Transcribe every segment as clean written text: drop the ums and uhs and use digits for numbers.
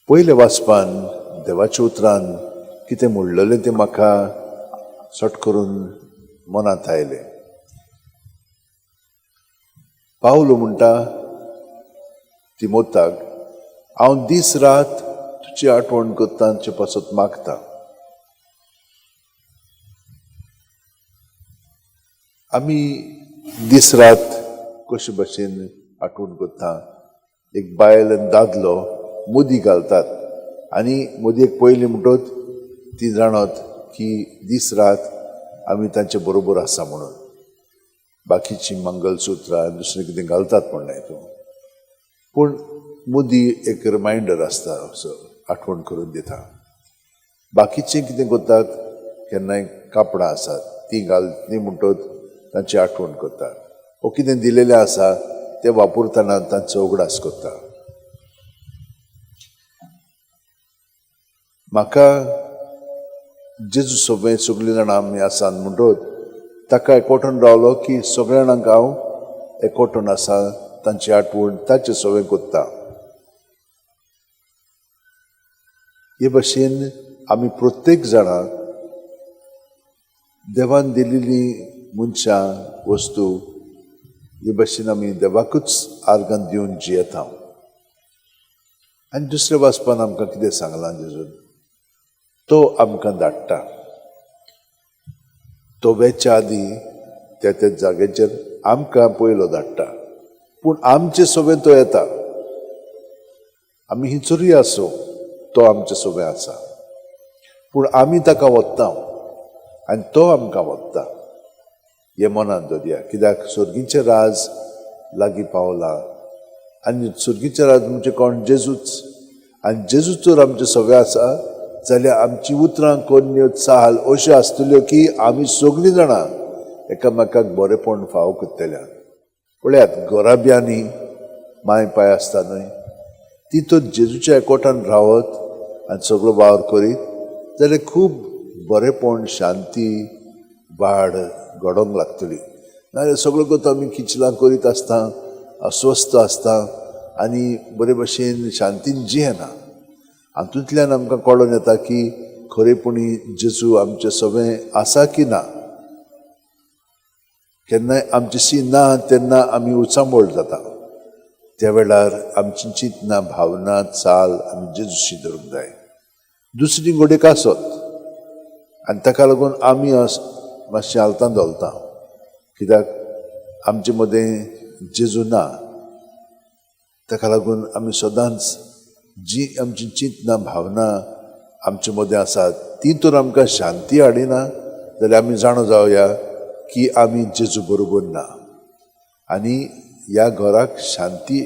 पयले वाचपान देवाच्या उतरान कितें म्हणलेलें तें म्हाका सट करून मनांत आयलें. पावलो म्हणटा तिमोथाक, हांव दीस रात तुजी आठवण करता तुजे पासत मागता. आमी दीस रात कशे भाशेन आठवण करता. एक बायल आनी दादलो मुदी घालतात आनी मुदयेक पयली म्हणटत ती जाणत की दीस रात आमी तांचे बरोबर आसा म्हणून. बाकीची मंगलसूत्रां दुसरें कितें घालतात म्हण हितून, पूण मुदी एक रिमांयडर आसता, असो आठवण करून दिता. बाकीचें कितें करतात, केन्नाय कापडां आसात ती म्हणटत तांची आठवण करतात. वो कितें दिलेलें आसा तें वापरतना तांचो उगडास करता. म्हाका जेजू सगळीं जाणां आमी आसात म्हणटत ताका एकवटून रावलो की सगळ्या जाणांक हांव एकवटून आसा तांची आठवण ताचें सगळें करता. हे भाशेन आमी प्रत्येक जाणां देवान दिलेली मनशां वस्तू हे भाशेन आमी देवाकूच आर्गां दिवन जियेता. आनी दुसऱ्या वाचपान आमकां कितें सांगलां जेजून, तो आमकां धाडटा. तो वेच्या आदी त्या जाग्याचेर आमकां पयलो धाडटा, पूण आमचे सोबें तो येता. आमी हिंचोरी आसूं तो आमचे सोबें आसा, पूण आमी ताका वत्ता आनी तो आमकां वत्ता. हे मनांत दवरया, कित्याक सुर्गीचें राज लागीं पावलां आनी सुर्गीचें राज म्हणजे कोण, जेजूच. आनी जेजूच जर आमचे सोबें आसा जाल्यार आमची उतरां कोन्यो चाल अश्यो आसतल्यो की आमी सगळीं जाणां एकामेकाक बरेपण फावो करतल्या. पळयात, घोराब्यांनी माय पाय आसता न्हय, ती तर जेजूच्या एकवटान रावत आनी सगळो वावर करीत जाल्यार खूब बरेपण, शांती, वाड घडोवंक लागतली. नाजाल्यार सगळो करता आमी किचलां करीत आसता, अस्वस्थ आसता आनी बरे भशेन शांतीन जियेना. हातूंतल्यान आमकां कळोन येता की खरेपणी जेजू आमचे सोबें आसा की ना. केन्नाय आमचेशी ना तेन्ना आमी उचांबळ जाता. त्या वेळार आमची चिंतना, भावना, चाल आमी जेजूशी धरूंक जाय. दुसरी घोडेक आसत आनी ताका लागून आमी मातशें हालता दोलता, कित्याक आमचे मदें जेजू ना. ताका लागून आमी सदांच जी आमची चिंतना, भावना आमचे मदें आसात ती तर आमकां शांती हाडिना जाल्यार आमी जाणो जावया की आमी जेजू बरोबर ना. आनी ह्या घराक शांती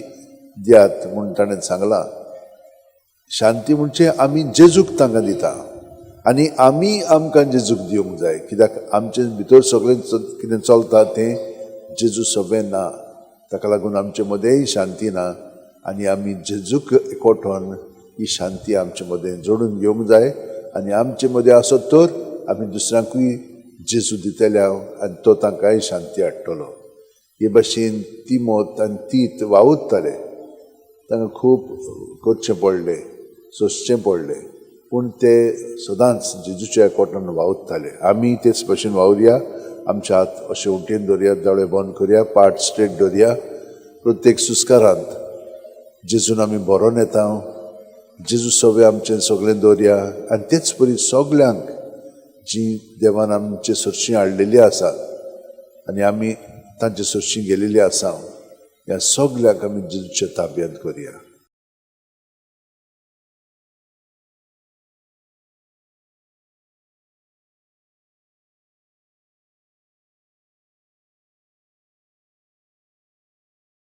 दियात म्हूण ताणें सांगलां. शांती म्हणजे आमी जेजूक तांकां दिता आनी आमी आमकां जेजूक दिवंक जाय, कित्याक आमचे भितर सगळें कितें चलता तें जेजू सोबें ना. ताका लागून आमचे मदेंय शांती ना आनी आमी जेजूक एकवटोन ही शांती आमचे मदें जोडून घेवंक जाय. आनी आमचे मदें आसत तर आमी दुसऱ्यांकूय जेजू दितले आनी तो तांकांय शांती हाडटलो. हे भाशेन तिमोथ आनी तीत वावुरताले. तांकां खूब करचें पडलें, सोंसचें पडलें, पूण ते सदांच जेजूच्या एकवटान वावुरताले. आमी तेच भाशेन वावुरया. आमचे हात अशें उंटेन दवरया, दोळे बंद करया, पाट स्ट्रेट दवरया. प्रत्येक सुस्कारांत जेजून आमी बरोवन येता. जेजू सोबें आमचें सगळें दवरया आनी तेच परी सगल्यांक जी देवान आमचे सरशीं हाडलेली आसा आनी आमी तांचे सरशीं गेलेली आसा, ह्या सगल्यांक आमी जेजूच्या ताब्यांत करया.